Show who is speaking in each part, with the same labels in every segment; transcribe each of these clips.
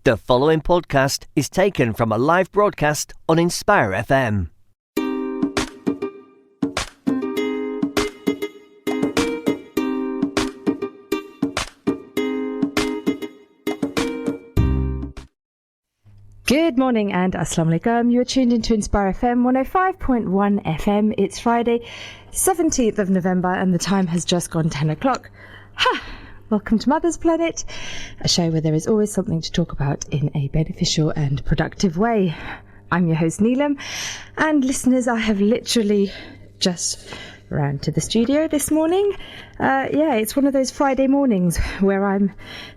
Speaker 1: The following podcast is taken from a live broadcast on Inspire FM.
Speaker 2: Good morning and Assalamu alaikum. You are tuned into Inspire FM 105.1 FM. It's Friday, 17th of November, and the time has just gone 10 o'clock. Welcome to Mother's Planet, a show where there is always something to talk about in a beneficial and productive way. I'm your host Neelum, and listeners, I have literally just ran to the studio this morning. It's one of those Friday mornings where I'm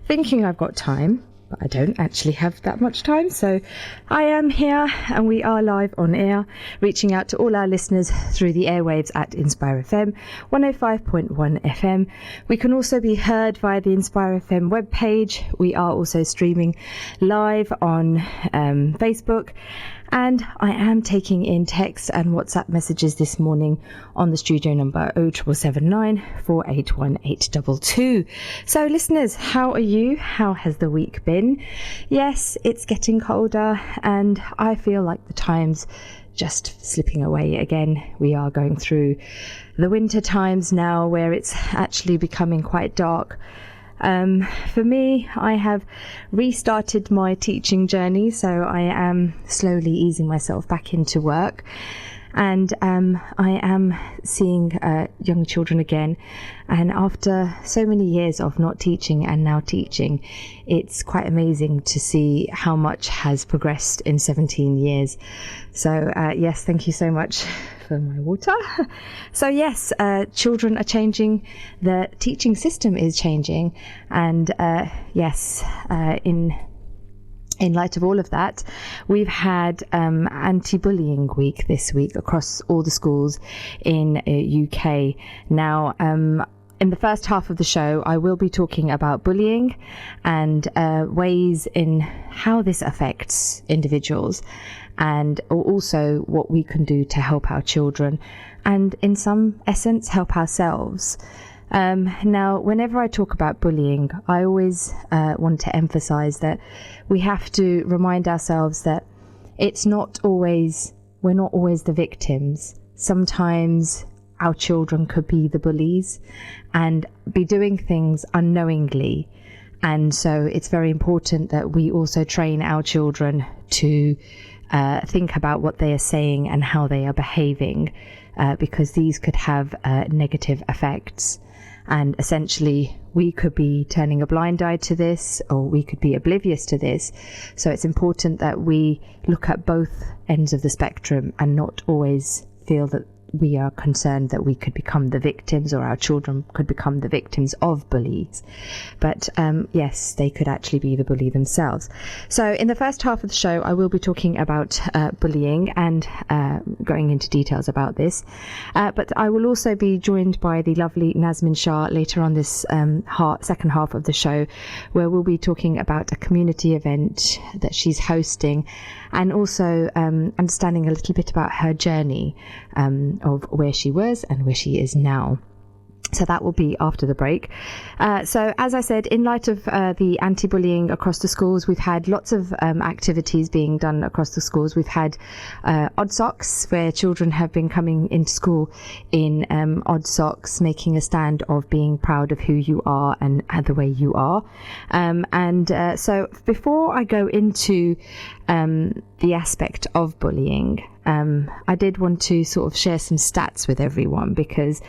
Speaker 2: thinking I've got time, but I don't actually have that much time, so I am here and we are live on air, reaching out to all our listeners through the airwaves at Inspire FM 105.1 FM. We can also be heard via the Inspire FM webpage. We are also streaming live on Facebook, and I am taking in text and WhatsApp messages this morning on the studio number 07779 481 822. So listeners, how are you? How has the week been? Yes, it's getting colder and I feel like the time's just slipping away again. We are going through the winter times now where it's actually becoming quite dark. For me, I have restarted my teaching journey, so I am slowly easing myself back into work, and I am seeing young children again. And after so many years of not teaching and now teaching, it's quite amazing to see how much has progressed in 17 years. So yes, thank you so much for my water. So yes, children are changing, the teaching system is changing, and in light of all of that, we've had anti-bullying week this week across all the schools in UK. Now, in the first half of the show, I will be talking about bullying and ways in how this affects individuals, and also what we can do to help our children and in some essence help ourselves. Now, whenever I talk about bullying, I always want to emphasize that we have to remind ourselves that we're not always the victims. Sometimes our children could be the bullies and be doing things unknowingly. And so it's very important that we also train our children to think about what they are saying and how they are behaving, because these could have negative effects. And essentially, we could be turning a blind eye to this, or we could be oblivious to this. So it's important that we look at both ends of the spectrum and not always feel that we are concerned that we could become the victims, or our children could become the victims of bullies. But yes, they could actually be the bully themselves. So in the first half of the show, I will be talking about bullying and going into details about this. But I will also be joined by the lovely Nazmin Shah later on this second half of the show, where we'll be talking about a community event that she's hosting, and also understanding a little bit about her journey of where she was and where she is now. So that will be after the break. So as I said, in light of the anti-bullying across the schools, we've had lots of activities being done across the schools. We've had odd socks, where children have been coming into school in odd socks, making a stand of being proud of who you are and the way you are. So before I go into the aspect of bullying, I did want to sort of share some stats with everyone, because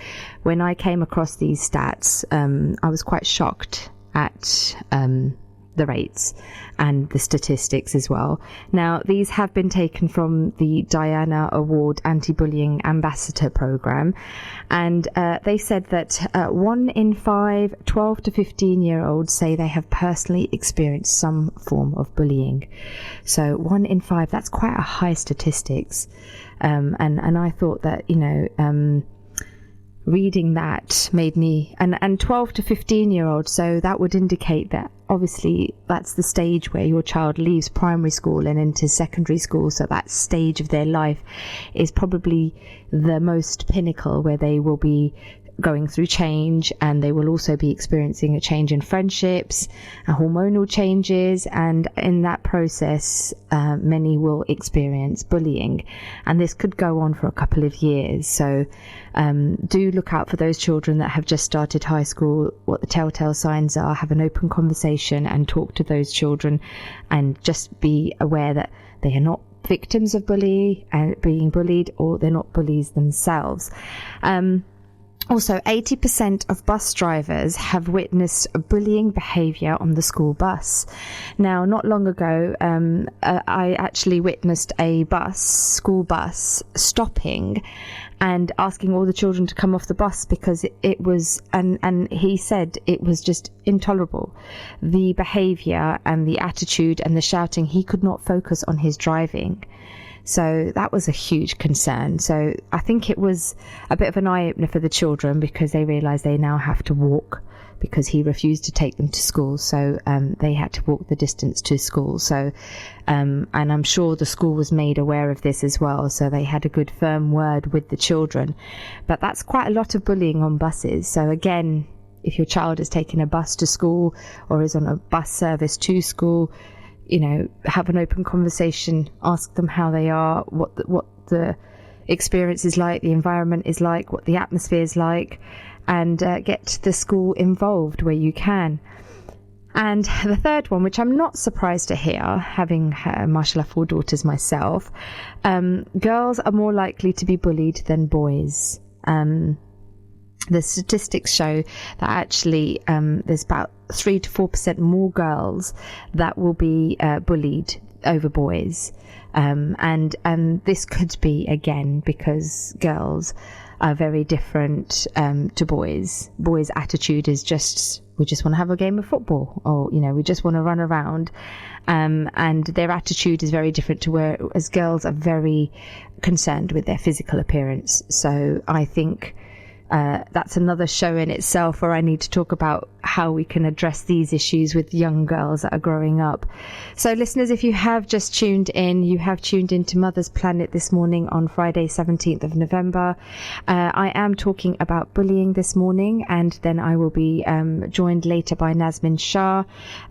Speaker 2: when I came across these stats, I was quite shocked at the rates and the statistics as well. Now, these have been taken from the Diana Award Anti-Bullying Ambassador Programme, and they said that 1 in 5 12 to 15-year-olds say they have personally experienced some form of bullying. So 1 in 5, that's quite a high statistics. And I thought that, reading that made me, and 12 to 15-year-olds, so that would indicate that obviously that's the stage where your child leaves primary school and into secondary school, so that stage of their life is probably the most pinnacle, where they will be going through change, and they will also be experiencing a change in friendships, hormonal changes, and in that process many will experience bullying, and this could go on for a couple of years. So do look out for those children that have just started high school, what the telltale signs are. Have an open conversation and talk to those children, and just be aware that they are not victims of bullying and being bullied, or they're not bullies themselves. Also, 80% of bus drivers have witnessed bullying behaviour on the school bus. Now, not long ago, I actually witnessed a school bus, stopping and asking all the children to come off the bus because it was, and he said it was just intolerable. The behaviour and the attitude and the shouting, he could not focus on his driving. So that was a huge concern. So I think it was a bit of an eye-opener for the children, because they realised they now have to walk, because he refused to take them to school. So they had to walk the distance to school. So and I'm sure the school was made aware of this as well. So they had a good firm word with the children. But that's quite a lot of bullying on buses. So again, if your child is taking a bus to school or is on a bus service to school, have an open conversation, ask them how they are, what the experience is like, the environment is like, what the atmosphere is like, and get the school involved where you can. And the third one, which I'm not surprised to hear, having mashallah 4 daughters myself, girls are more likely to be bullied than boys. The statistics show that actually there's about 3 to 4% more girls that will be bullied over boys, and this could be again because girls are very different to boys. Boys' attitude is just, we just want to have a game of football, or we just want to run around, and their attitude is very different to whereas girls are very concerned with their physical appearance. So I think that's another show in itself where I need to talk about how we can address these issues with young girls that are growing up. So listeners, if you have just tuned in, you have tuned into Mother's Planet this morning on Friday 17th of November. I am talking about bullying this morning, and then I will be joined later by Nazmin Shah,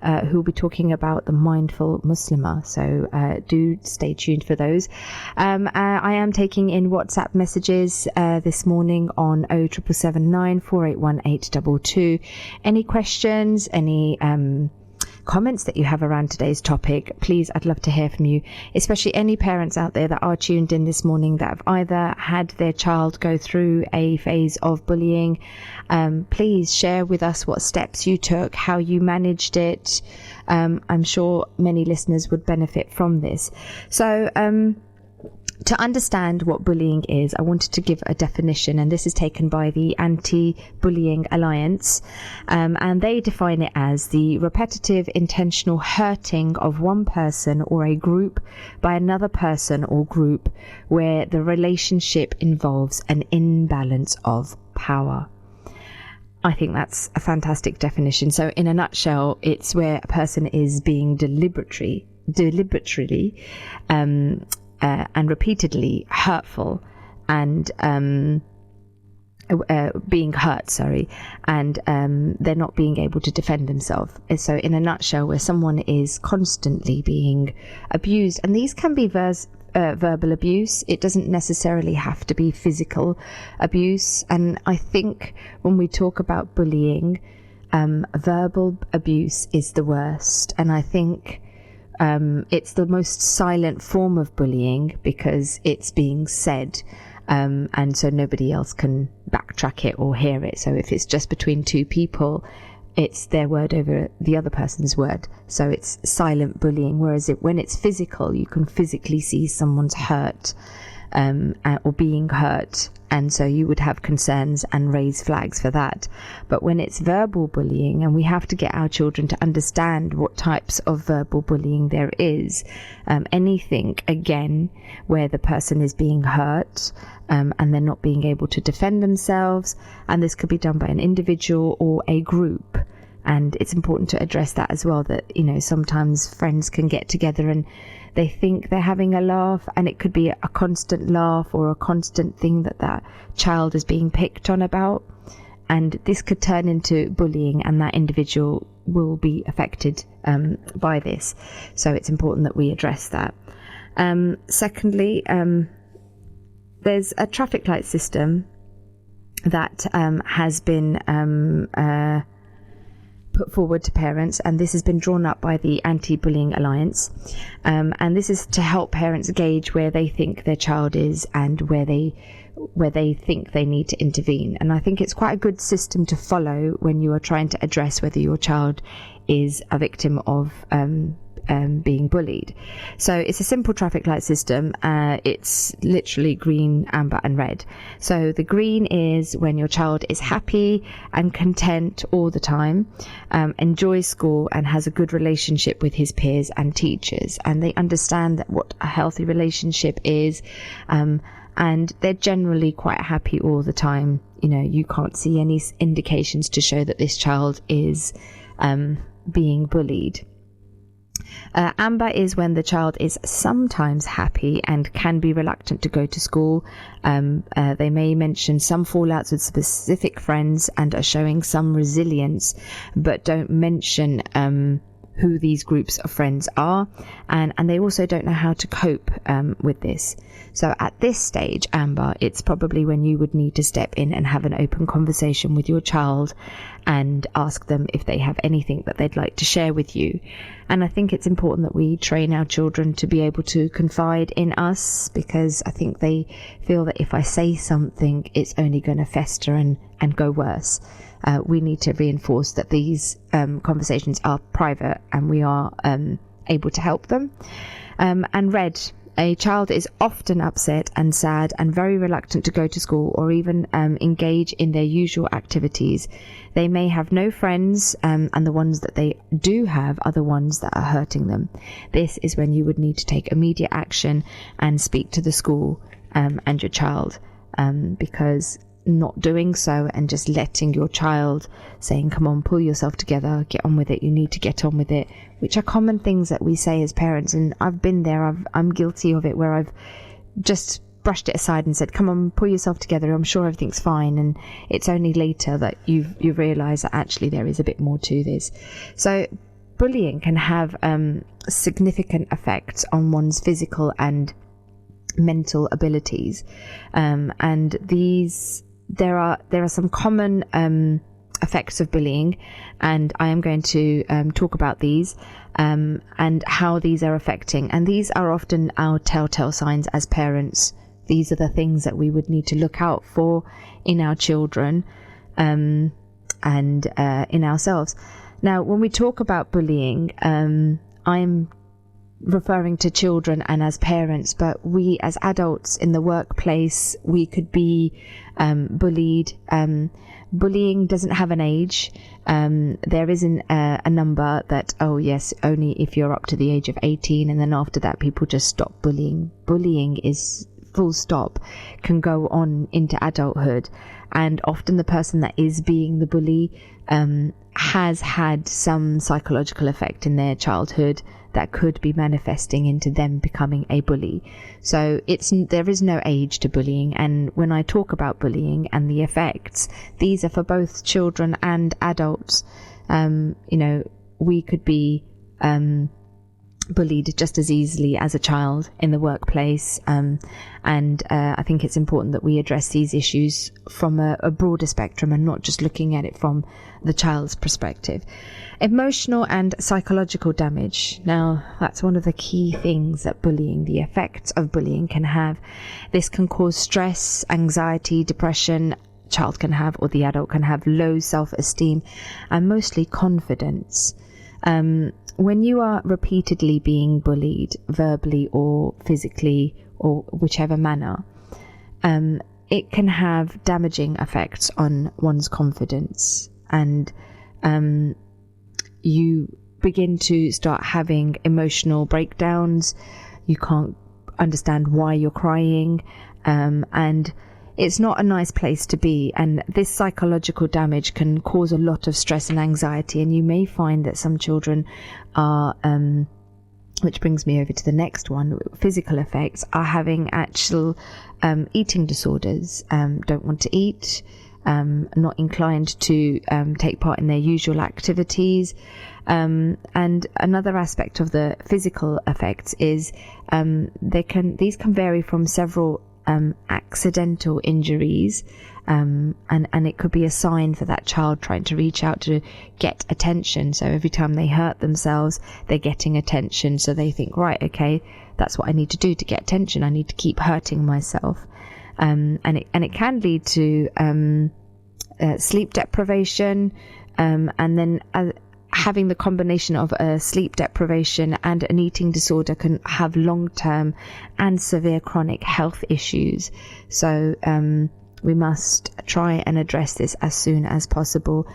Speaker 2: who will be talking about the mindful Muslimah. So do stay tuned for those. I am taking in WhatsApp messages this morning on 07779 481 822. Any questions, any comments that you have around today's topic, please, I'd love to hear from you, especially any parents out there that are tuned in this morning that have either had their child go through a phase of bullying. Please share with us what steps you took, how you managed it. I'm sure many listeners would benefit from this. So to understand what bullying is, I wanted to give a definition, and this is taken by the Anti-Bullying Alliance, and they define it as the repetitive intentional hurting of one person or a group by another person or group where the relationship involves an imbalance of power. I think that's a fantastic definition. So in a nutshell, it's where a person is being deliberately and repeatedly hurtful and being hurt, and they're not being able to defend themselves. So in a nutshell, where someone is constantly being abused, and these can be verbal abuse, it doesn't necessarily have to be physical abuse. And I think when we talk about bullying, verbal abuse is the worst, and I think it's the most silent form of bullying because it's being said, and so nobody else can backtrack it or hear it. So if it's just between two people, it's their word over the other person's word. So it's silent bullying. Whereas when it's physical, you can physically see someone's hurt or being hurt, and so you would have concerns and raise flags for that. But when it's verbal bullying, and we have to get our children to understand what types of verbal bullying there is, anything again where the person is being hurt and they're not being able to defend themselves, and this could be done by an individual or a group. And it's important to address that as well, that sometimes friends can get together and they think they're having a laugh, and it could be a constant laugh or a constant thing that child is being picked on about. and this could turn into bullying, and that individual will be affected by this. So it's important that we address that. Secondly, there's a traffic light system that has been put forward to parents, and this has been drawn up by the Anti-Bullying Alliance, and this is to help parents gauge where they think their child is and where they think they need to intervene. And I think it's quite a good system to follow when you are trying to address whether your child is a victim of being bullied. So it's a simple traffic light system. It's literally green, amber and red. So the green is when your child is happy and content all the time, enjoys school and has a good relationship with his peers and teachers, and they understand that what a healthy relationship is, and they're generally quite happy all the time. You know, you can't see any indications to show that this child is being bullied. Amber is when the child is sometimes happy and can be reluctant to go to school. They may mention some fallouts with specific friends and are showing some resilience, but don't mention who these groups of friends are, and they also don't know how to cope with this. So at this stage, Amber, it's probably when you would need to step in and have an open conversation with your child and ask them if they have anything that they'd like to share with you. And I think it's important that we train our children to be able to confide in us, because I think they feel that if I say something, it's only going to fester and go worse. We need to reinforce that these conversations are private and we are able to help them. And red, a child is often upset and sad and very reluctant to go to school or even engage in their usual activities. They may have no friends, and the ones that they do have are the ones that are hurting them. This is when you would need to take immediate action and speak to the school and your child, because not doing so and just letting your child saying, come on, pull yourself together, get on with it, you need to get on with it, which are common things that we say as parents. And I've been there, I'm guilty of it, where I've just brushed it aside and said, come on, pull yourself together, I'm sure everything's fine. And it's only later that you realise that actually there is a bit more to this. So bullying can have significant effects on one's physical and mental abilities, and there are some common effects of bullying, and I am going to talk about these and how these are affecting. And these are often our telltale signs as parents. These are the things that we would need to look out for in our children and in ourselves. Now, when we talk about bullying, I'm referring to children and as parents, but we as adults in the workplace, we could be bullied. Bullying doesn't have an age. There isn't a number that, oh yes, only if you're up to the age of 18, and then after that people just stop bullying. Bullying is full stop, can go on into adulthood, and often the person that is being the bully has had some psychological effect in their childhood that could be manifesting into them becoming a bully. So there is no age to bullying. And when I talk about bullying and the effects, these are for both children and adults. We could be bullied just as easily as a child in the workplace, and I think it's important that we address these issues from a broader spectrum and not just looking at it from the child's perspective. Emotional and psychological damage. Now, that's one of the key things that the effects of bullying can have. This can cause stress, anxiety, depression. Child can have, or the adult can have, low self-esteem and mostly confidence. When you are repeatedly being bullied, verbally or physically or whichever manner, it can have damaging effects on one's confidence, and you begin to start having emotional breakdowns. You can't understand why you're crying, and it's not a nice place to be. And this psychological damage can cause a lot of stress and anxiety. And you may find that some children are, which brings me over to the next one, physical effects, are having actual eating disorders, don't want to eat, not inclined to take part in their usual activities. And another aspect of the physical effects is these can vary from several accidental injuries, and it could be a sign for that child trying to reach out to get attention. So every time they hurt themselves, they're getting attention. So they think, right, okay, that's what I need to do to get attention. I need to keep hurting myself. And it can lead to sleep deprivation, and then having the combination of a sleep deprivation and an eating disorder can have long-term and severe chronic health issues. So we must try and address this as soon as possible.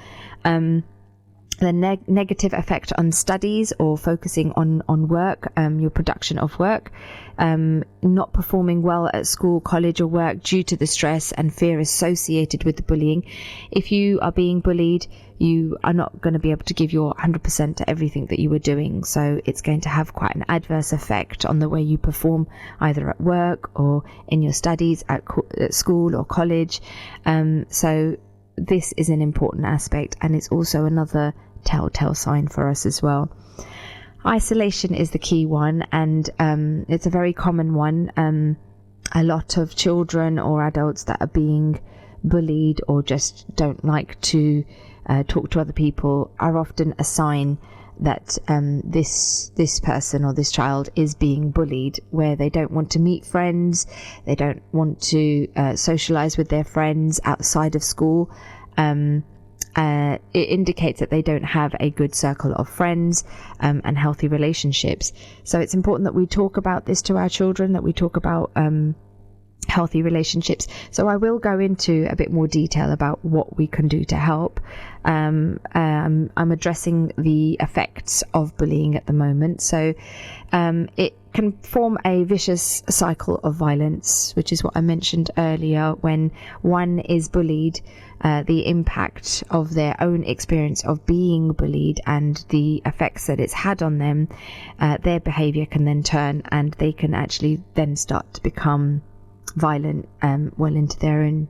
Speaker 2: The negative effect on studies or focusing on work, your production of work, not performing well at school, college or work due to the stress and fear associated with the bullying. If you are being bullied, you are not going to be able to give your 100% to everything that you were doing. So it's going to have quite an adverse effect on the way you perform either at work or in your studies at school or college. So this is an important aspect, and it's also another telltale sign for us as well. Isolation is the key one, and it's a very common one. A lot of children or adults that are being bullied or just don't like to talk to other people are often a sign that this person or this child is being bullied, where they don't want to meet friends, they don't want to socialize with their friends outside of school. It indicates that they don't have a good circle of friends and healthy relationships. So it's important that we talk about this to our children, that we talk about healthy relationships. So I will go into a bit more detail about what we can do to help. I'm addressing the effects of bullying at the moment. So it can form a vicious cycle of violence, which is what I mentioned earlier. When one is bullied, the impact of their own experience of being bullied and the effects that it's had on them, their behavior can then turn, and they can actually then start to become violent well into their own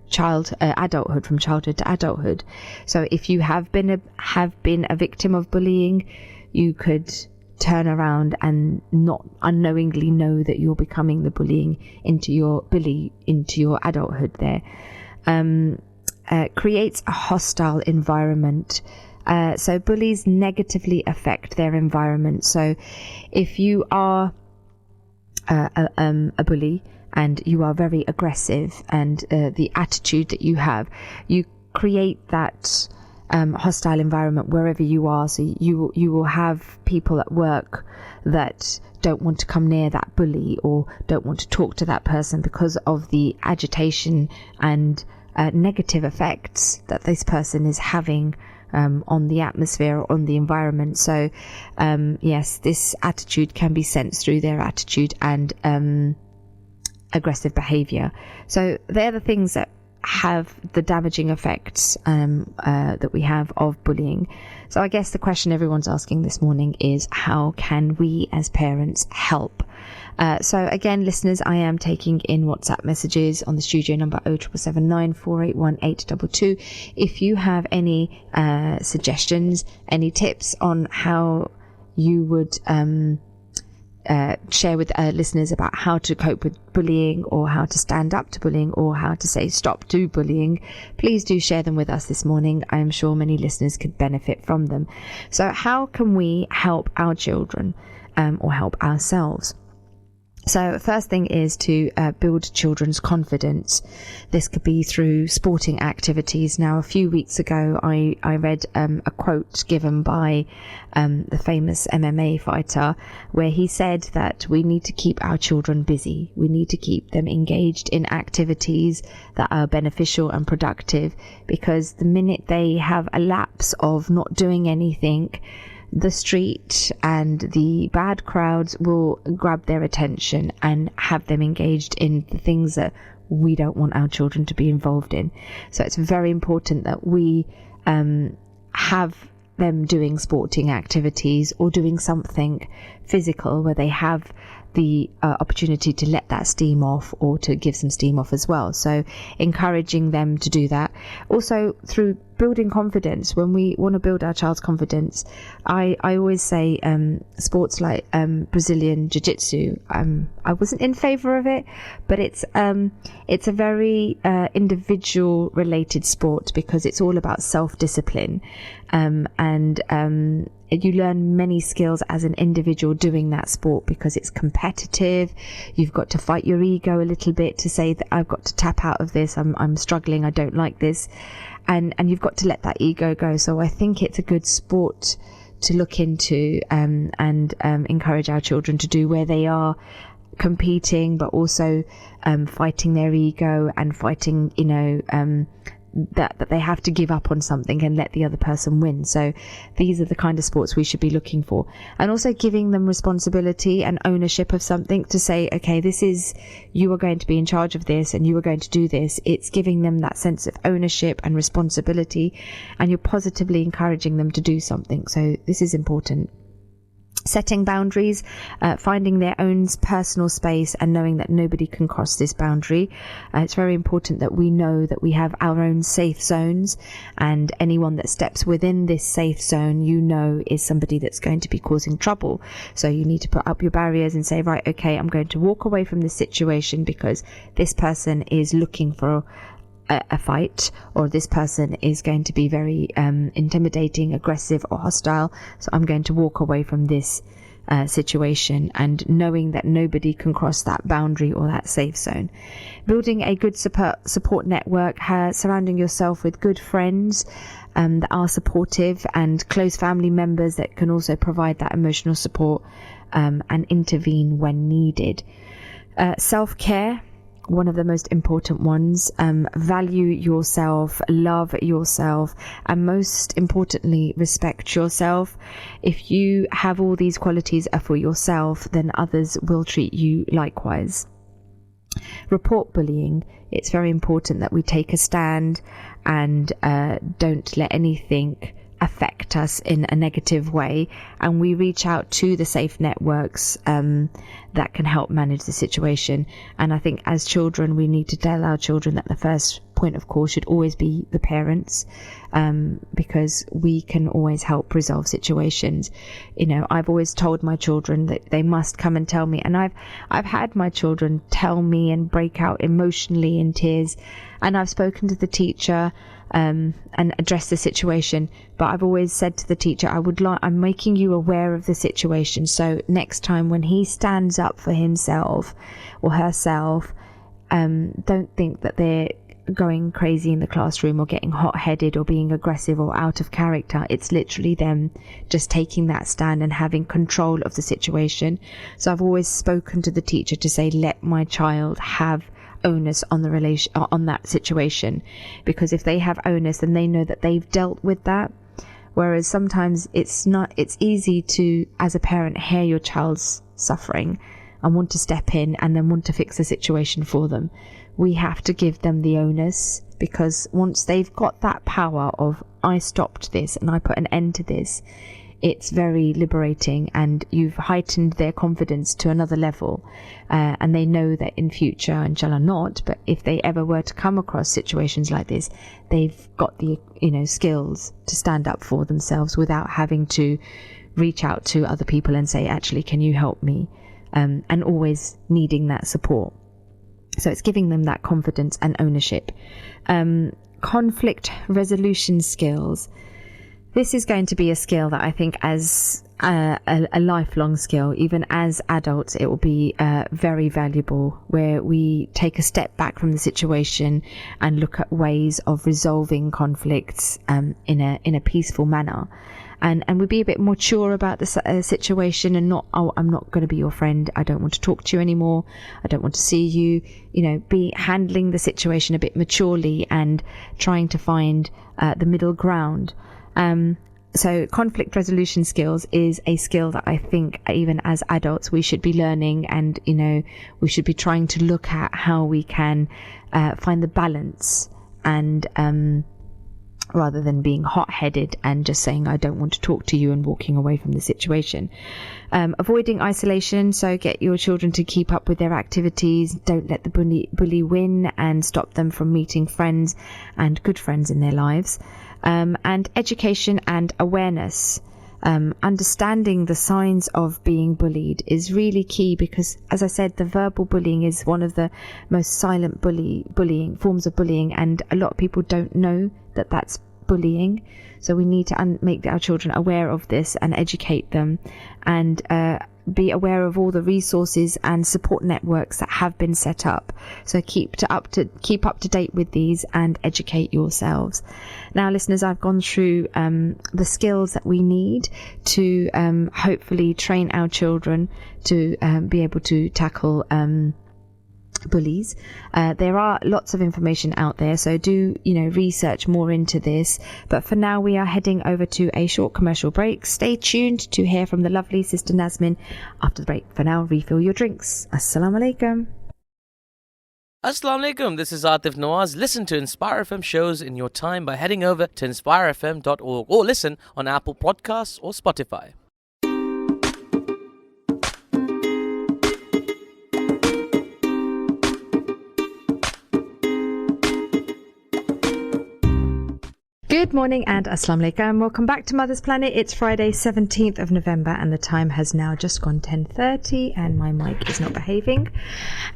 Speaker 2: adulthood, from childhood to adulthood. So if you have been a victim of bullying, you could turn around and not unknowingly know that you're becoming the bully into your adulthood there. Creates a hostile environment. So bullies negatively affect their environment. So if you are a bully and you are very aggressive, and the attitude that you have, you create that hostile environment wherever you are. So you will have people at work that don't want to come near that bully or don't want to talk to that person because of the agitation and negative effects that this person is having on the atmosphere or on the environment. So yes, this attitude can be sensed through their attitude and aggressive behavior. So they're the things that have the damaging effects that we have of bullying. So I guess the question everyone's asking this morning is, how can we as parents help? So again, listeners, I am taking in WhatsApp messages on the studio number 07779 481 822. If you have any suggestions, any tips on how you would share with listeners about how to cope with bullying, or how to stand up to bullying, or how to say stop to bullying, please do share them with us this morning. I'm sure many listeners could benefit from them. So how can we help our children or help ourselves? So first thing is to build children's confidence. This could be through sporting activities. Now, a few weeks ago, I read a quote given by the famous MMA fighter, where he said that we need to keep our children busy. We need to keep them engaged in activities that are beneficial and productive, because the minute they have a lapse of not doing anything, the street and the bad crowds will grab their attention and have them engaged in the things that we don't want our children to be involved in. So it's very important that we have them doing sporting activities or doing something physical where they have the opportunity to let that steam off or to give some steam off as well. So encouraging them to do that. Also through building confidence. When we want to build our child's confidence, I always say sports like Brazilian Jiu-Jitsu, I wasn't in favor of it, but it's a very individual related sport because it's all about self-discipline, and you learn many skills as an individual doing that sport because it's competitive. You've got to fight your ego a little bit to say that I've got to tap out of this. I'm struggling. I don't like this. And you've got to let that ego go. So I think it's a good sport to look into, and encourage our children to do where they are competing, but also fighting their ego and fighting, that they have to give up on something and let the other person win. So these are the kind of sports we should be looking for. And also giving them responsibility and ownership of something to say, okay, you are going to be in charge of this and you are going to do this. It's giving them that sense of ownership and responsibility, and you're positively encouraging them to do something. So this is important. Setting boundaries, finding their own personal space and knowing that nobody can cross this boundary. It's very important that we know that we have our own safe zones, and anyone that steps within this safe zone, is somebody that's going to be causing trouble. So you need to put up your barriers and say, right, okay, I'm going to walk away from this situation because this person is looking for a fight, or this person is going to be very intimidating, aggressive or hostile, so I'm going to walk away from this situation, and knowing that nobody can cross that boundary or that safe zone. Building a good support network, surrounding yourself with good friends that are supportive, and close family members that can also provide that emotional support and intervene when needed. Self-care, one of the most important ones. Value yourself, love yourself, and most importantly, respect yourself. If you have all these qualities for yourself, then others will treat you likewise. Report bullying. It's very important that we take a stand and don't let anything affect us in a negative way, and we reach out to the safe networks that can help manage the situation. And I think as children, we need to tell our children that the first point of call should always be the parents, because we can always help resolve situations. I've always told my children that they must come and tell me, and I've had my children tell me and break out emotionally in tears, and I've spoken to the teacher and address the situation, but I've always said to the teacher, I'm making you aware of the situation, so next time when he stands up for himself or herself, don't think that they're going crazy in the classroom or getting hot-headed or being aggressive or out of character. It's literally them just taking that stand and having control of the situation. So I've always spoken to the teacher to say, let my child have onus on that situation, because if they have onus, then they know that they've dealt with that. Whereas sometimes it's easy to, as a parent, hear your child's suffering and want to step in and then want to fix the situation for them. We have to give them the onus, because once they've got that power of, I stopped this and I put an end to this, it's very liberating, and you've heightened their confidence to another level, and they know that in future, inshallah not, but if they ever were to come across situations like this, they've got the skills to stand up for themselves without having to reach out to other people and say, actually, can you help me, and always needing that support. So it's giving them that confidence and ownership. Conflict resolution skills. This is going to be a skill that I think, as a lifelong skill, even as adults, it will be very valuable, where we take a step back from the situation and look at ways of resolving conflicts in a peaceful manner. And we'll be a bit more mature about the situation, and not, I'm not going to be your friend, I don't want to talk to you anymore, I don't want to see you, be handling the situation a bit maturely and trying to find the middle ground. So conflict resolution skills is a skill that I think even as adults we should be learning, and we should be trying to look at how we can find the balance and rather than being hot-headed and just saying, I don't want to talk to you, and walking away from the situation. Avoiding isolation, so get your children to keep up with their activities. Don't let the bully win, and stop them from meeting friends and good friends in their lives. And education and awareness. Understanding the signs of being bullied is really key, because, as I said, the verbal bullying is one of the most silent bullying forms of bullying, and a lot of people don't know that that's bullying. So we need to make our children aware of this and educate them, and be aware of all the resources and support networks that have been set up. So keep up to date with these and educate yourselves. Now, listeners, I've gone through the skills that we need to hopefully train our children to be able to tackle bullies. There are lots of information out there, so do research more into this. But for now, we are heading over to a short commercial break. Stay tuned to hear from the lovely Sister Nazmin after the break. For now, refill your drinks. Assalamu alaikum.
Speaker 3: Assalamu alaikum, this is Atif Nawaz. Listen to Inspire FM shows in your time by heading over to inspirefm.org, or listen on Apple Podcasts or Spotify.
Speaker 2: Good morning and Assalamu alaikum. Welcome back to Mother's Planet. It's Friday 17th of November and the time has now just gone 10:30 and my mic is not behaving.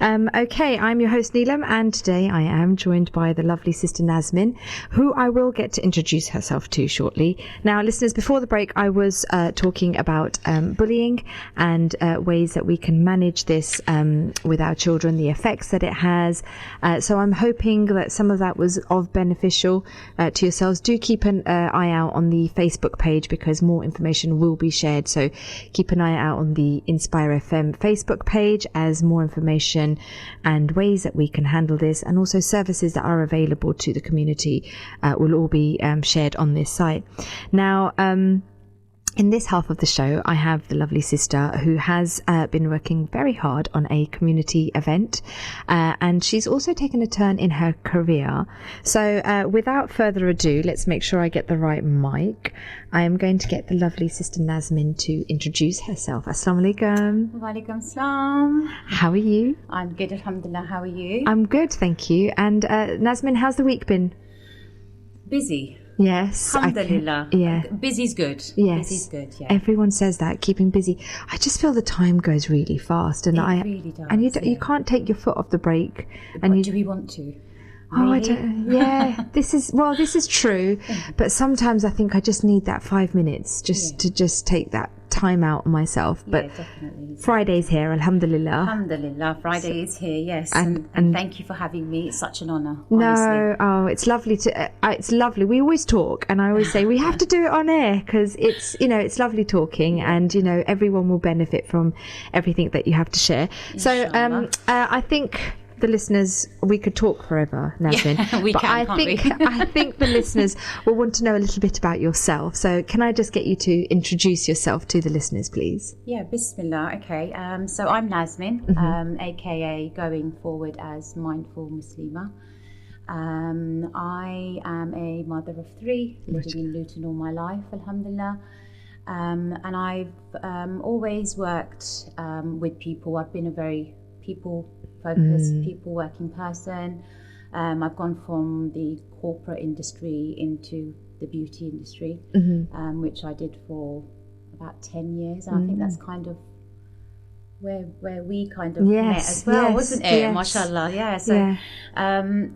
Speaker 2: Okay, I'm your host Neelum, and today I am joined by the lovely Sister Nazmin, who I will get to introduce herself to shortly. Now, listeners, before the break I was talking about bullying and ways that we can manage this with our children, the effects that it has. So I'm hoping that some of that was of beneficial to yourselves. Do keep an eye out on the Facebook page, because more information will be shared. So keep an eye out on the Inspire FM Facebook page, as more information and ways that we can handle this, and also services that are available to the community will all be shared on this site. Now, in this half of the show, I have the lovely sister who has been working very hard on a community event, and she's also taken a turn in her career. So without further ado, let's make sure I get the right mic. I am going to get the lovely Sister Nazmin to introduce herself. Assalamu alaikum.
Speaker 4: Wa alaikum salam.
Speaker 2: How are you?
Speaker 4: I'm good, alhamdulillah. How are you?
Speaker 2: I'm good, thank you. And Nazmin, how's the week been?
Speaker 4: Busy.
Speaker 2: Yes.
Speaker 4: Alhamdulillah.
Speaker 2: Yeah.
Speaker 4: Busy's good.
Speaker 2: Yes.
Speaker 4: Busy's good, yeah.
Speaker 2: Everyone says that, keeping busy. I just feel the time goes really fast, and
Speaker 4: It really does,
Speaker 2: and you can't take your foot off the brake.
Speaker 4: But do we want to?
Speaker 2: Oh,
Speaker 4: Really?
Speaker 2: I don't. Yeah, this is true. But sometimes I think I just need that 5 minutes to take that time out on myself. But
Speaker 4: yeah, definitely.
Speaker 2: Friday's here, alhamdulillah.
Speaker 4: Alhamdulillah, Friday is here, yes.
Speaker 2: And
Speaker 4: thank you for having me. It's such an honour,
Speaker 2: No,
Speaker 4: honestly.
Speaker 2: oh, it's lovely it's lovely. We always talk, and I always say we have to do it on air, because it's lovely talking, and everyone will benefit from everything that you have to share.
Speaker 4: Inshallah.
Speaker 2: So I think the listeners, we could talk forever, Nazmin.
Speaker 4: Yeah, we
Speaker 2: but
Speaker 4: can, can't we?
Speaker 2: I think the listeners will want to know a little bit about yourself. So can I just get you to introduce yourself to the listeners, please?
Speaker 4: Yeah, bismillah. Okay, so I'm Nazmin, aka going forward as Mindful Muslima. I am a mother of 3, living in Luton all my life, alhamdulillah. And I've always worked with people. I've been a very people-focused, people-working person. I've gone from the corporate industry into the beauty industry, which I did for about 10 years. And I think that's kind of where we kind of met as well, wasn't it?
Speaker 2: Yes.
Speaker 4: Mashallah, yeah.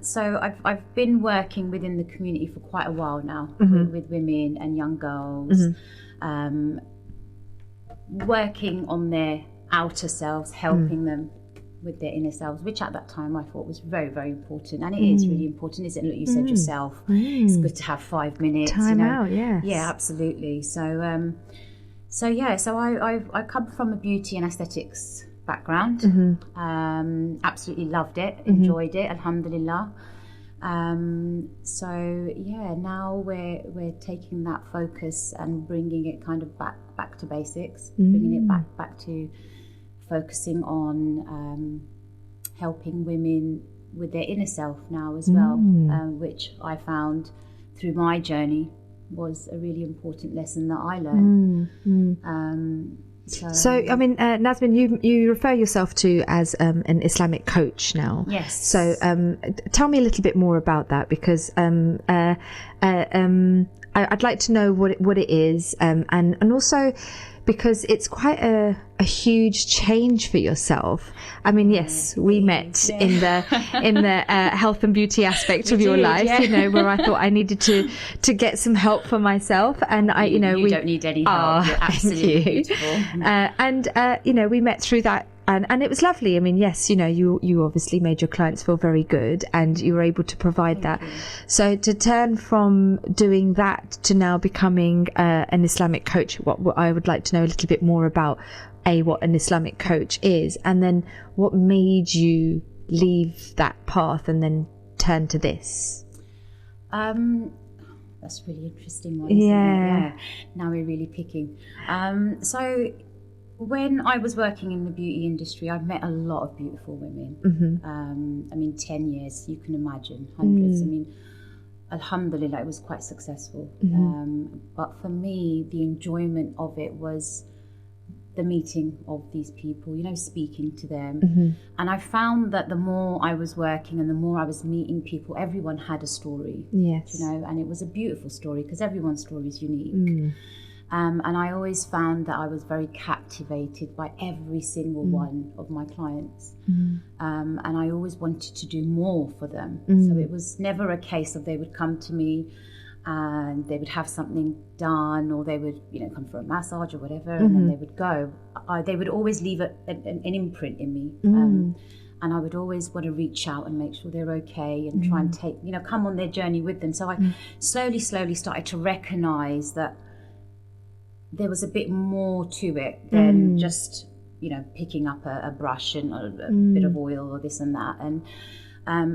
Speaker 4: So I've been working within the community for quite a while now, with women and young girls, working on their outer selves, helping them with their inner selves, which at that time I thought was very, very important, and it is really important, isn't it? Like you said yourself, it's good to have 5 minutes,
Speaker 2: Time out, yes.
Speaker 4: Yeah, absolutely. So I come from a beauty and aesthetics background. Absolutely loved it, enjoyed it, alhamdulillah. Now we're taking that focus and bringing it kind of back to basics, bringing it back to focusing on helping women with their inner self now as well, which I found through my journey was a really important lesson that I learned.
Speaker 2: So, I mean, Nazmin, you refer yourself to as an Islamic coach now.
Speaker 4: Yes.
Speaker 2: So, tell me a little bit more about that, because I'd like to know what it is, and also because it's quite a huge change for yourself. I mean, yes, we met in the health and beauty aspect of your life, you know, where I thought I needed to get some help for myself, and
Speaker 4: you don't need any help. You're absolutely beautiful.
Speaker 2: You know, we met through that. And it was lovely. I mean, yes, you know, you obviously made your clients feel very good, and you were able to provide that. So to turn from doing that to now becoming an Islamic coach, what I would like to know a little bit more about, what an Islamic coach is, and then what made you leave that path and then turn to this.
Speaker 4: That's a really interesting one, isn't it? Yeah. Now we're really picking. So when I was working in the beauty industry, I've met a lot of beautiful women. I mean, 10 years, you can imagine, hundreds. I mean, alhamdulillah, it was quite successful. But for me, the enjoyment of it was the meeting of these people, you know, speaking to them. And I found that the more I was working and the more I was meeting people, everyone had a story.
Speaker 2: Yes.
Speaker 4: You know, and it was a beautiful story because everyone's story is unique. And I always found that I was very captivated by every single one of my clients. And I always wanted to do more for them. So it was never a case of they would come to me and they would have something done, or they would, you know, come for a massage or whatever, and then they would go. They would always leave an imprint in me. And I would always want to reach out and make sure they're okay and try and take, you know, come on their journey with them. So I slowly started to recognize that there was a bit more to it than just, you know, picking up a brush and a bit of oil or this and that. And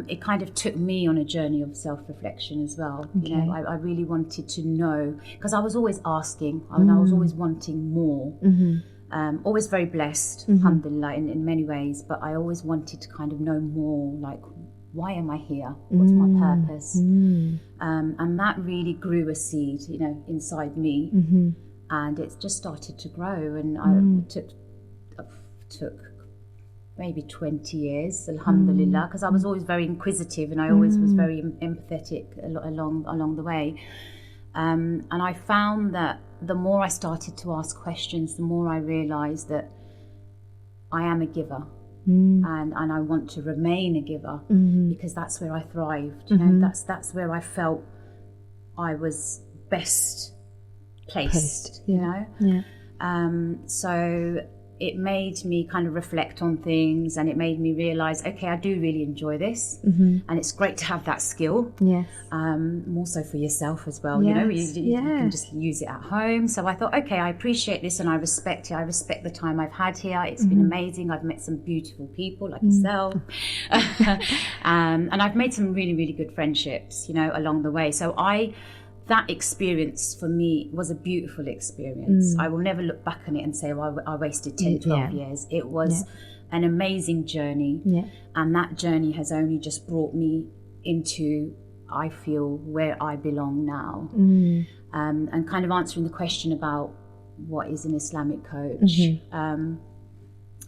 Speaker 4: it kind of took me on a journey of self-reflection as well. You know, I really wanted to know, because I was always asking, and I was always wanting more. Always very blessed, alhamdulillah, in many ways, but I always wanted to kind of know more, like, why am I here? What's my purpose? And that really grew a seed, you know, inside me. And it's just started to grow, and I took maybe 20 years, alhamdulillah, because I was always very inquisitive, and I always was very empathetic along the way. And I found that the more I started to ask questions, the more I realized that I am a giver. And I want to remain a giver, because that's where I thrived. You know, that's where I felt I was best placed. You know, so it made me kind of reflect on things, and it made me realize, okay, I do really enjoy this, and it's great to have that skill. More so for yourself as well. You know, you can just use it at home. So I thought, okay, I appreciate this and I respect it. I respect the time I've had here. It's been amazing. I've met some beautiful people like yourself, and I've made some really, really good friendships, you know, along the way. So that experience for me was a beautiful experience. I will never look back on it and say, well, I wasted 10, 12 years. It was an amazing journey. And that journey has only just brought me into, I feel, where I belong now. And kind of answering the question about what is an Islamic coach. You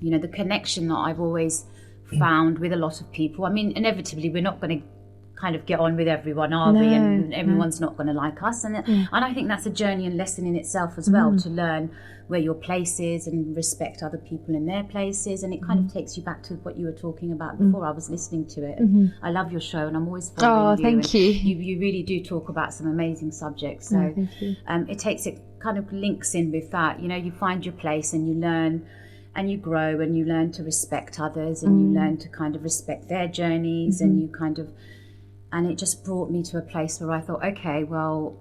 Speaker 4: know, the connection that I've always found with a lot of people. I mean, inevitably, we're not going to kind of get on with everyone, are we? And everyone's not going to like us, and I think that's a journey and lesson in itself as well, to learn where your place is and respect other people in their places. And it kind of takes you back to what you were talking about before. I was listening to it, and I love your show, and I'm always following you.
Speaker 2: Thank you.
Speaker 4: You really do talk about some amazing subjects. So it kind of links in with that. You know, you find your place and you learn and you grow, and you learn to respect others, and you learn to kind of respect their journeys, and you kind of. And it just brought me to a place where I thought, okay, well,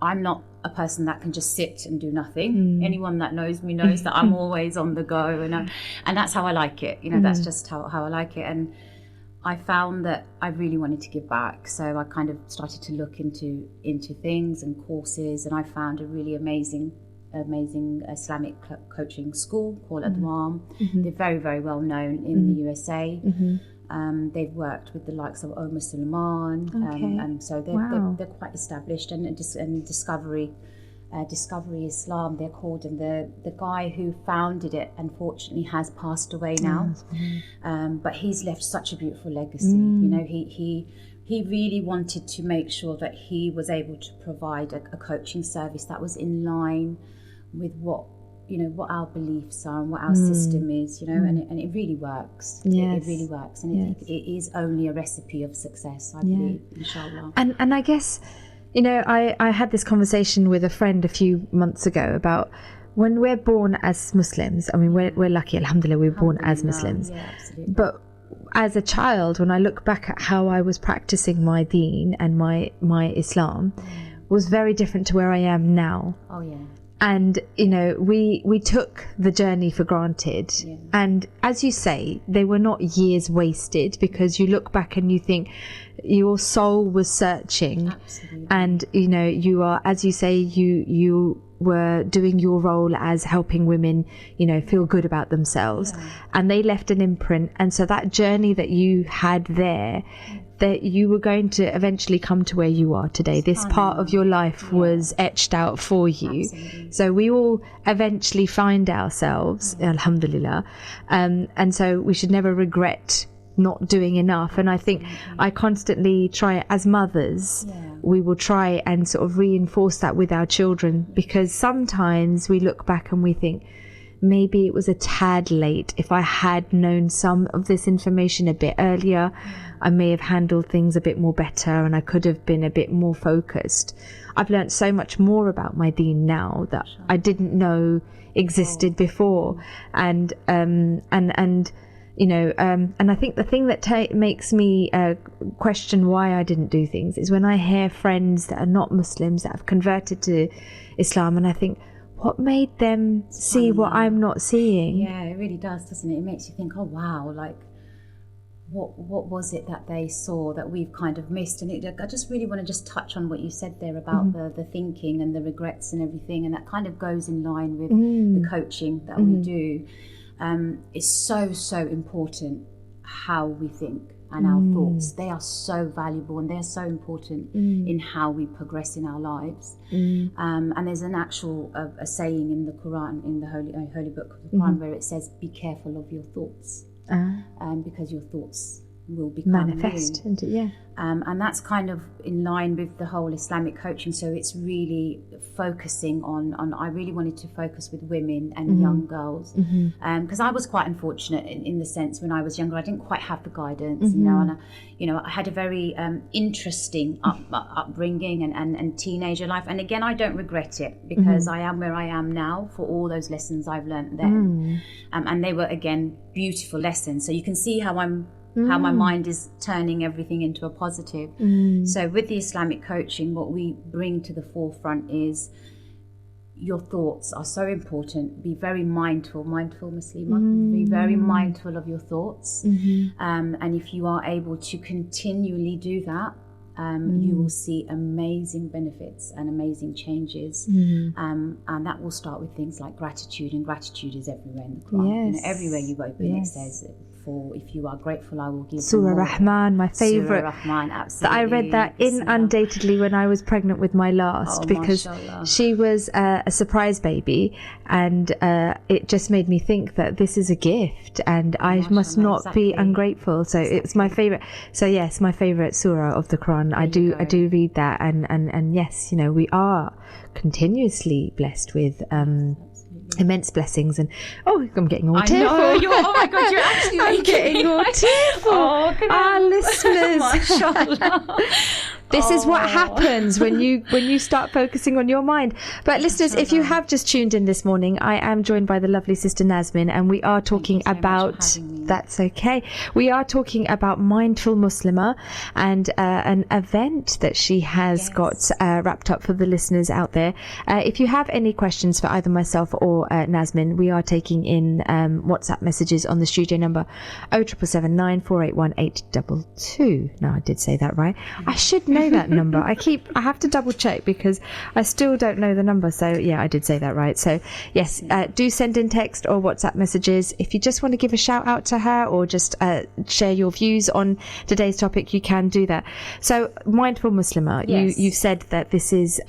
Speaker 4: I'm not a person that can just sit and do nothing. Anyone that knows me knows that I'm always on the go, and that's how I like it. You know, that's just how I like it. And I found that I really wanted to give back, so I kind of started to look into things and courses, and I found a really amazing Islamic coaching school called Adwam. They're very, very well known in the USA. They've worked with the likes of Omar Sulaiman, and so they're quite established. And Discovery Islam, they're called, and the guy who founded it unfortunately has passed away now, but he's left such a beautiful legacy. You know, he really wanted to make sure that he was able to provide a coaching service that was in line with what our beliefs are and what our system is, and it really works. It really works, and it is only a recipe of success, I believe, inshallah.
Speaker 2: And I guess, I had this conversation with a friend a few months ago about when we're born as Muslims. I mean, we're lucky, alhamdulillah, we're born as Muslims.
Speaker 4: Yeah, absolutely.
Speaker 2: But as a child, when I look back at how I was practicing my deen and my Islam, was very different to where I am now.
Speaker 4: Oh yeah.
Speaker 2: And we took the journey for granted, and as you say, they were not years wasted, because you look back and you think your soul was searching.
Speaker 4: Absolutely.
Speaker 2: And you are, as you say, you were doing your role as helping women feel good about themselves, and they left an imprint. And so that journey that you had there, that you were going to eventually come to where you are today. This part of your life was etched out for you.
Speaker 4: Absolutely.
Speaker 2: So we all eventually find ourselves, alhamdulillah. And so we should never regret not doing enough. And I think I constantly try, as mothers, we will try and sort of reinforce that with our children, because sometimes we look back and we think, maybe it was a tad late. If I had known some of this information a bit earlier, I may have handled things a bit more better, and I could have been a bit more focused. I've learned so much more about my deen now that I didn't know existed before. And I think the thing that makes me question why I didn't do things is when I hear friends that are not Muslims that have converted to Islam, and I think, what made them see what I'm not seeing?
Speaker 4: Yeah, it really does, doesn't it? It makes you think, oh wow, like what was it that they saw that we've kind of missed? And I just really want to just touch on what you said there about the thinking and the regrets and everything, and that kind of goes in line with the coaching that we do. It's so important how we think and our thoughts. They are so valuable, and they're so important in how we progress in our lives. And there's an actual a saying in the Quran, in the holy book of the Quran, where it says, be careful of your thoughts, because your thoughts will become
Speaker 2: manifest into,
Speaker 4: and that's kind of in line with the whole Islamic coaching. So it's really focusing on I really wanted to focus with women and young girls, because I was quite unfortunate in the sense, when I was younger, I didn't quite have the guidance, and I had a very interesting upbringing and teenager life. And again, I don't regret it, because I am where I am now for all those lessons I've learned then, and they were, again, beautiful lessons. So you can see how my mind is turning everything into a positive. So with the Islamic coaching, what we bring to the forefront is your thoughts are so important. Be very mindful Muslima. Be very mindful of your thoughts. And if you are able to continually do that, you will see amazing benefits and amazing changes. And that will start with things like gratitude, and gratitude is everywhere in the Quran. Everywhere you open, it says, for if you are grateful, I will give
Speaker 2: Surah Rahman, my favorite.
Speaker 4: Surah Rahman, absolutely.
Speaker 2: I read that inundatedly when I was pregnant with my last, because she was a surprise baby, and it just made me think that this is a gift, and I must not be ungrateful. So it's my favorite. So yes, my favorite surah of the Quran. I do read that, and yes, we are continuously blessed with immense blessings. And I'm getting all tearful.
Speaker 4: Oh my God, you're actually
Speaker 2: I'm getting all tearful. Our listeners.
Speaker 4: Mashallah.
Speaker 2: This is what happens when you start focusing on your mind. But listeners, if you have just tuned in this morning, I am joined by the lovely sister Nazmin, and we are talking about, that's okay, we are talking about Mindful Muslimah, and an event that she has got wrapped up for the listeners out there. If you have any questions for either myself or Nazmin, we are taking in WhatsApp messages on the studio number 0779 481 822. Now, I did say that right. I should know know that number. I have to double check because I still don't know the number. So yeah, I did say that right. So yes, do send in text or WhatsApp messages. If you just want to give a shout out to her or just share your views on today's topic, you can do that. So Mindful Muslimah, you've said that this is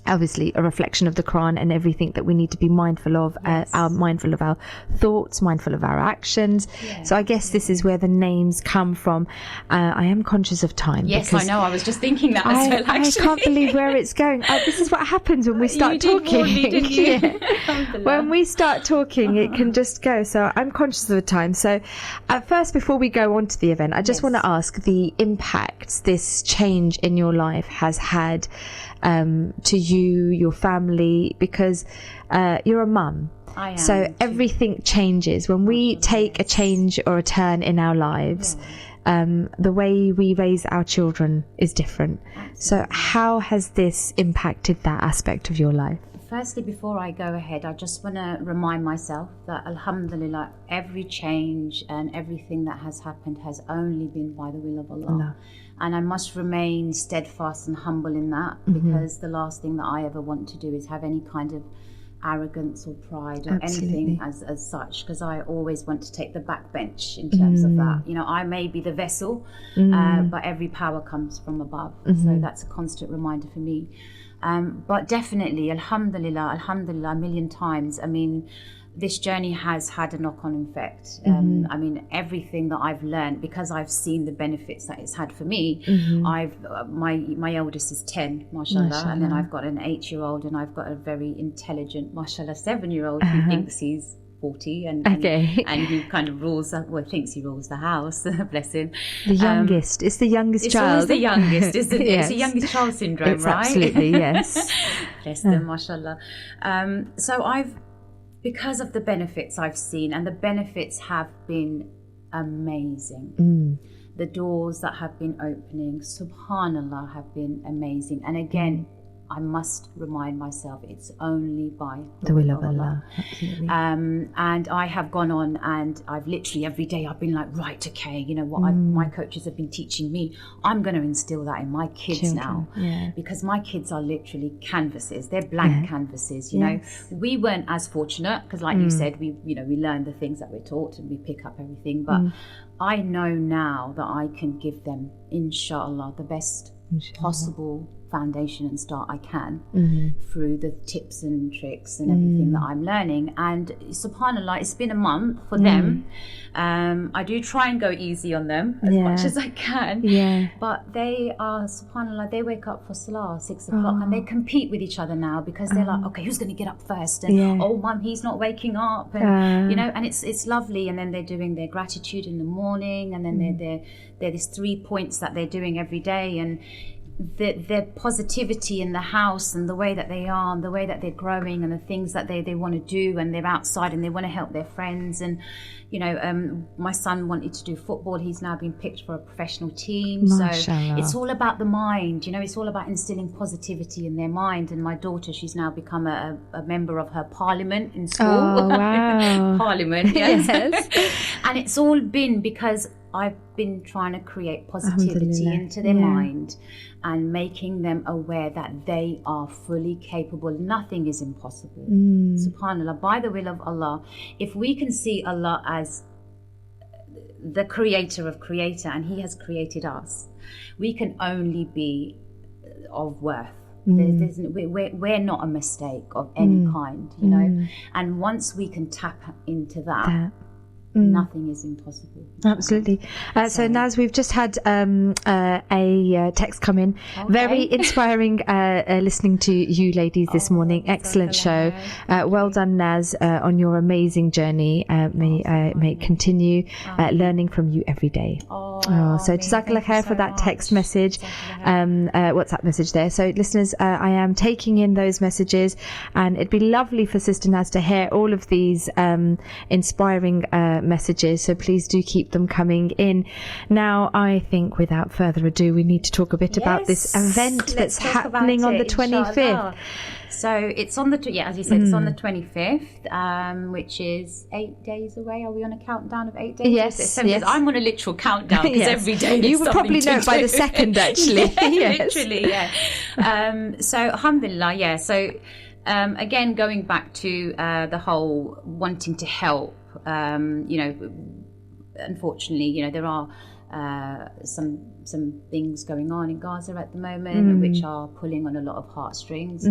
Speaker 2: obviously a reflection of the Quran and everything that we need to be mindful of, mindful of our thoughts, mindful of our actions. So I guess this is where the names come from. I am conscious of time.
Speaker 4: Yes, I know. I was just thinking that as well, actually.
Speaker 2: I can't believe where it's going. This is what happens when we start talking.
Speaker 4: Didn't you?
Speaker 2: When we start talking, it can just go. So I'm conscious of the time. So first, before we go on to the event, I just want to ask the impact this change in your life has had to you, your family, because you're a mum.
Speaker 4: I am.
Speaker 2: So everything changes when we take a change or a turn in our lives. The way we raise our children is different. Absolutely. So how has this impacted that aspect of your life?
Speaker 4: Firstly, before I go ahead, I just want to remind myself that alhamdulillah, every change and everything that has happened has only been by the will of Allah. And I must remain steadfast and humble in that, because the last thing that I ever want to do is have any kind of arrogance or pride or anything as such, because I always want to take the back bench in terms of that. You know, I may be the vessel, but every power comes from above. So that's a constant reminder for me. But definitely, alhamdulillah, a million times. I mean, this journey has had a knock-on effect. I mean, everything that I've learned, because I've seen the benefits that it's had for me. My eldest is 10, mashallah, and then I've got an 8-year-old, and I've got a very intelligent, mashallah, 7-year-old who thinks he's 40 and who kind of thinks he rules the house. Bless him.
Speaker 2: The youngest. It's the youngest child.
Speaker 4: It's the youngest, isn't it? It's the youngest child syndrome,
Speaker 2: it's
Speaker 4: right?
Speaker 2: Absolutely, yes.
Speaker 4: Bless them, mashallah. So because of the benefits I've seen, and the benefits have been amazing. The doors that have been opening, subhanallah, have been amazing. And again, I must remind myself, it's only by
Speaker 2: the will of Allah. Absolutely.
Speaker 4: And I have gone on, and I've literally every day I've been like, right, okay, you know what my coaches have been teaching me, I'm going to instill that in my kids now, because my kids are literally canvases. They're blank canvases. You know, we weren't as fortunate because, like you said, we learn the things that we're taught and we pick up everything. But I know now that I can give them, inshallah, the best possible foundation and start I can through the tips and tricks and everything that I'm learning. And subhanallah, it's been a month for them. I do try and go easy on them as much as I can, but they are, subhanallah, they wake up for salah 6 o'clock and they compete with each other now, because they're like, okay, who's going to get up first? And oh mum, he's not waking up, and you know, and it's lovely. And then they're doing their gratitude in the morning, and then there's 3 points that they're doing every day, and their positivity in the house, and the way that they are, and the way that they're growing, and the things that they want to do, and they're outside and they want to help their friends. And you know, my son wanted to do football. He's now been picked for a professional team.
Speaker 2: Mashallah.
Speaker 4: So it's all about the mind, you know, it's all about instilling positivity in their mind. And my daughter, she's now become a member of her parliament in school.
Speaker 2: Oh, wow.
Speaker 4: Parliament, yes. And it's all been because I've been trying to create positivity into their mind, and making them aware that they are fully capable. Nothing is impossible. Subhanallah, by the will of Allah. If we can see Allah as the creator of creator, and He has created us, we can only be of worth. We're not a mistake of any kind, you know. And once we can tap into that, nothing is impossible.
Speaker 2: Absolutely. So Naz, we've just had a text come in. Okay. Very inspiring listening to you ladies this morning. Excellent show. Well done, Naz, on your amazing journey. May it continue learning from you every day. So Jazakallah khair for that text message, WhatsApp message there. So listeners, I am taking in those messages, and it'd be lovely for Sister Naz to hear all of these inspiring messages, so please do keep them coming in. Now, I think without further ado, we need to talk a bit about this event that's happening on the 25th.
Speaker 4: So it's on the as you said, it's on the 25th, which is 8 days away. Are we on a countdown of 8 days?
Speaker 2: Yes,
Speaker 4: yes. I'm on a literal countdown because every day
Speaker 2: you would probably know by the second, actually.
Speaker 4: Literally, yeah. So alhamdulillah, yeah. So again, going back to the whole wanting to help, unfortunately, there are some things going on in Gaza at the moment which are pulling on a lot of heartstrings.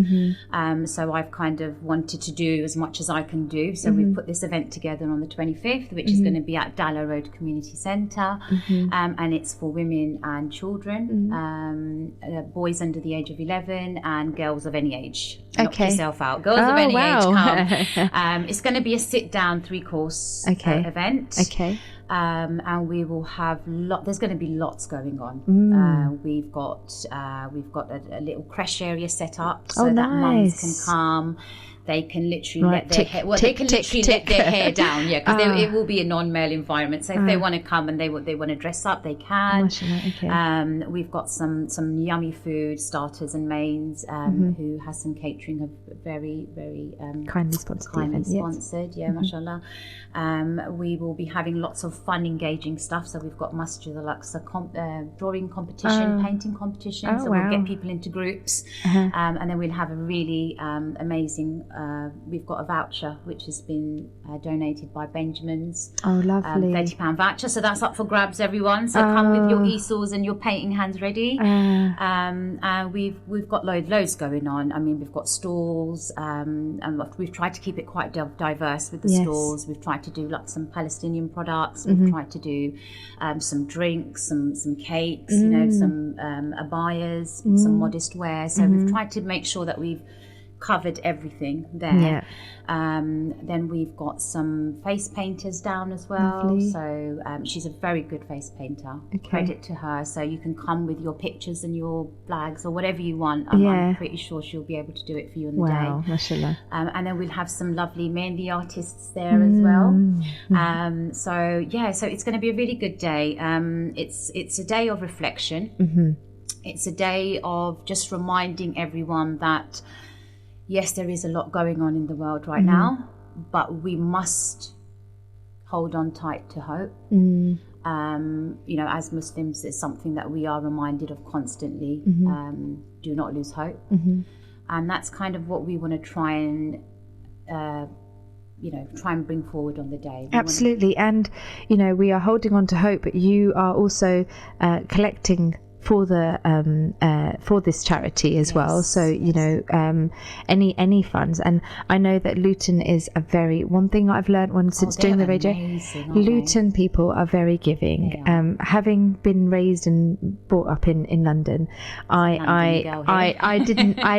Speaker 4: So I've kind of wanted to do as much as I can do. So we've put this event together on the 25th, which is going to be at Dalla Road Community Centre, and it's for women and children, boys under the age of 11 and girls of any age. Knock yourself out. Girls of any age come. It's going to be a sit-down 3-course event. And we will have there's going to be lots going on. We've got a little creche area set up so that mums can come. They can literally let their hair. Well, they can literally let their hair down. Yeah, because it will be a non-male environment. So if they want to come and they want to dress up, they can. We've got some yummy food, starters and mains. Who has some catering, have very very
Speaker 2: kindly sponsored.
Speaker 4: Yeah, mashallah. We will be having lots of fun, engaging stuff. So we've got Masjid Al-Aqsa drawing competition, painting competition. So we'll get people into groups, and then we'll have a really amazing. We've got a voucher which has been donated by Benjamin's.
Speaker 2: Oh, lovely.
Speaker 4: £30 voucher. So that's up for grabs, everyone. So come with your easels and your painting hands ready. We've got loads going on. I mean, we've got stalls, and we've tried to keep it quite diverse with the stalls. We've tried to do like some Palestinian products. We've tried to do some drinks, some cakes, some abayas, some modest wear. So we've tried to make sure that we've covered everything there. Then we've got some face painters down as well. Lovely. So she's a very good face painter. Credit to her. So you can come with your pictures and your flags or whatever you want. I'm pretty sure she'll be able to do it for you on the day.
Speaker 2: Mashallah.
Speaker 4: And then we'll have some lovely Mehndi artists there as well. So it's going to be a really good day. It's a day of reflection. It's a day of just reminding everyone that yes, there is a lot going on in the world right now, but we must hold on tight to hope. As Muslims, it's something that we are reminded of constantly. Do not lose hope. And that's kind of what we want to try and bring forward on the day.
Speaker 2: Absolutely. And, we are holding on to hope, but you are also collecting for this charity as well. So any funds, and I know that Luton is one thing I've learned since doing the radio. Luton people are very giving. Having been raised and brought up in London, I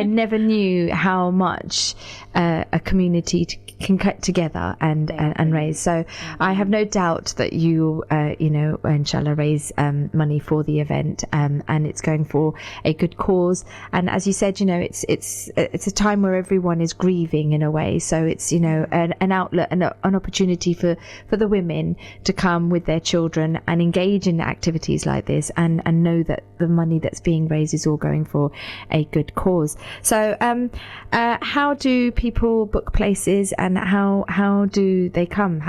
Speaker 2: never knew how much a community can cut together and raise. So I have no doubt that you inshallah raise money for the event, and it's going for a good cause. And as you said, it's a time where everyone is grieving in a way. So it's an outlet and an opportunity for the women to come with their children and engage in activities like this, and know that the money that's being raised is all going for a good cause. So how do people book places, and how do they come?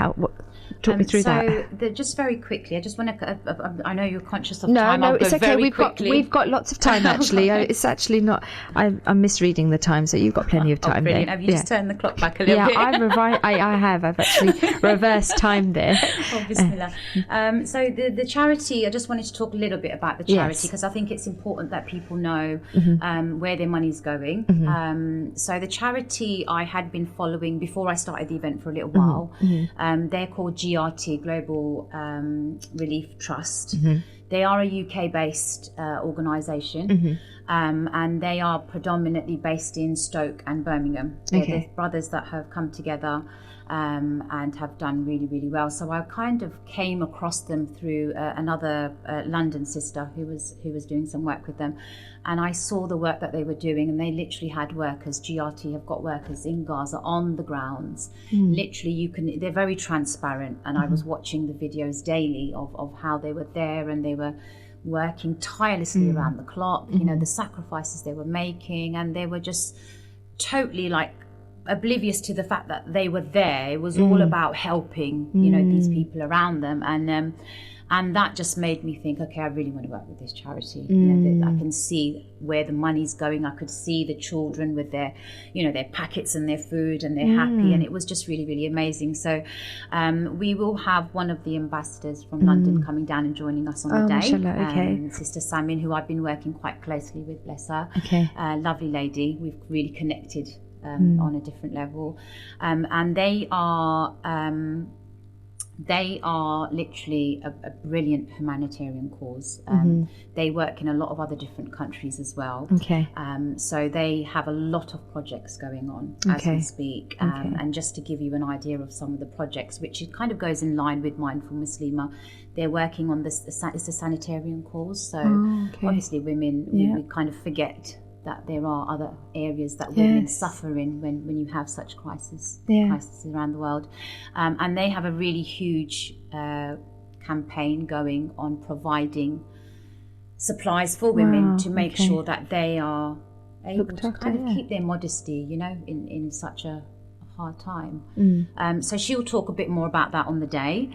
Speaker 2: Talk me through that.
Speaker 4: So just very quickly, I just want to. I know you're conscious of time.
Speaker 2: No, it's okay. We've got lots of time actually. It's actually not. I'm misreading the time, so you've got plenty of time.
Speaker 4: Brilliant.
Speaker 2: There.
Speaker 4: Have you just turned the clock back a little bit?
Speaker 2: I have. I've actually reversed time there.
Speaker 4: Bismillah. So the charity. I just wanted to talk a little bit about the charity because I think it's important that people know where their money's going. So the charity I had been following before I started the event for a little while. They're called GRT, Global Relief Trust. They are a UK-based organisation, and they are predominantly based in Stoke and Birmingham. They're brothers that have come together and have done really, really well. So I kind of came across them through another London sister who was doing some work with them. And I saw the work that they were doing, and they literally had workers. GRT have got workers in Gaza on the grounds. Literally, they're very transparent. And I was watching the videos daily of how they were there, and they were working tirelessly around the clock. The sacrifices they were making, and they were just totally like oblivious to the fact that they were there. It was all about helping, you know, these people around them, and that just made me think, okay, I really want to work with this charity. You know, I can see where the money's going. I could see the children with their, you know, their packets and their food, and they're happy, and it was just really, really amazing. So we will have one of the ambassadors from London coming down and joining us on the day.
Speaker 2: Mashallah, okay.
Speaker 4: Sister Samin, who I've been working quite closely with, bless her.
Speaker 2: Okay.
Speaker 4: Lovely lady. We've really connected on a different level, and they are literally a brilliant humanitarian cause. They work in a lot of other different countries as well.
Speaker 2: Okay.
Speaker 4: So they have a lot of projects going on as we speak. And just to give you an idea of some of the projects, which it kind of goes in line with Mindful Muslima, they're working on this. It's a sanitarian cause. So obviously women, we kind of forget that there are other areas that women suffer in when you have such crises around the world. And they have a really huge campaign going on providing supplies for women to make sure that they are able to kind of keep their modesty, you know, in such a hard time. So she'll talk a bit more about that on the day.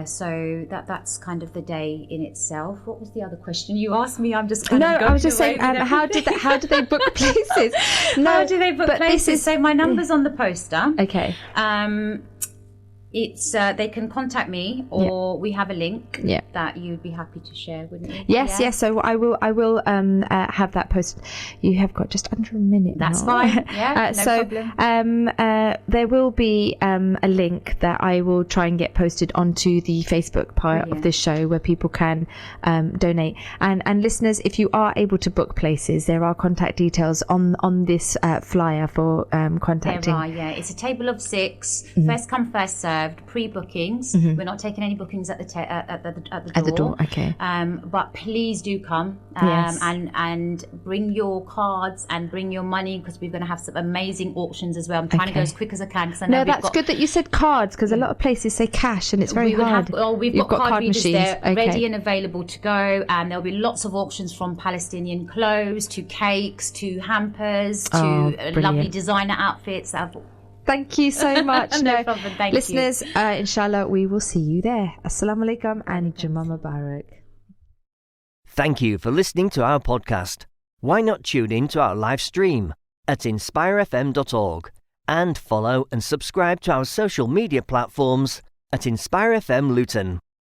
Speaker 4: So that's kind of the day in itself. What was the other question you asked me? I'm just kind of
Speaker 2: I was just saying, how do they book places?
Speaker 4: How do they book places? So my number's on the poster.
Speaker 2: Okay.
Speaker 4: It's they can contact me, or we have a link that you'd be happy to share, wouldn't you?
Speaker 2: Yes. So I will have that posted. You have got just under a minute.
Speaker 4: That's
Speaker 2: now.
Speaker 4: fine. Yeah, no problem.
Speaker 2: There will be a link that I will try and get posted onto the Facebook part of this show where people can donate. And listeners, if you are able to book places, there are contact details on this flyer for contacting.
Speaker 4: There are, it's a table of 6. First come, first served. Pre-bookings. We're not taking any bookings at the door.
Speaker 2: At the door, okay.
Speaker 4: But please do come and bring your cards and bring your money, because we're going to have some amazing auctions as well. I'm trying to go as quick as I can, because I know
Speaker 2: that's good that you said cards, because a lot of places say cash and it's very hard.
Speaker 4: We've got card readers there ready and available to go, and there'll be lots of auctions, from Palestinian clothes to cakes to hampers to lovely designer outfits.
Speaker 2: Thank you so much.
Speaker 4: No problem. Thank
Speaker 2: listeners, you. Inshallah, we will see you there. Assalamu alaikum and Jummah Mubarak.
Speaker 1: Thank you for listening to our podcast. Why not tune in to our live stream at inspirefm.org and follow and subscribe to our social media platforms at Inspire FM Luton.